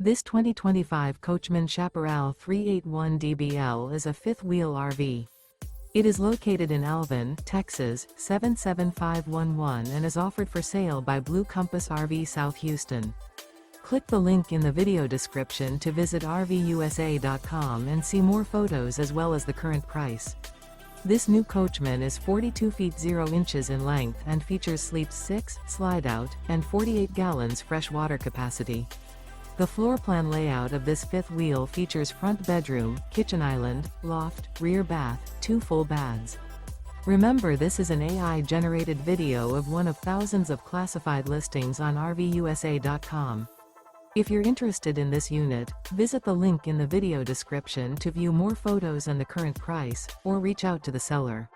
This 2025 Coachmen Chaparral 381DBL is a fifth-wheel RV. It is located in Alvin, Texas, 77511 and is offered for sale by Blue Compass RV South Houston. Click the link in the video description to visit RVUSA.com and see more photos as well as the current price. This new Coachmen is 42 feet 0 inches in length and features sleeps 6, slide-out, and 48 gallons fresh water capacity. The floor plan layout of this fifth wheel features front bedroom, kitchen island, loft, rear bath, 2 full baths. Remember, this is an AI-generated video of one of thousands of classified listings on RVUSA.com. If you're interested in this unit, visit the link in the video description to view more photos and the current price, or reach out to the seller.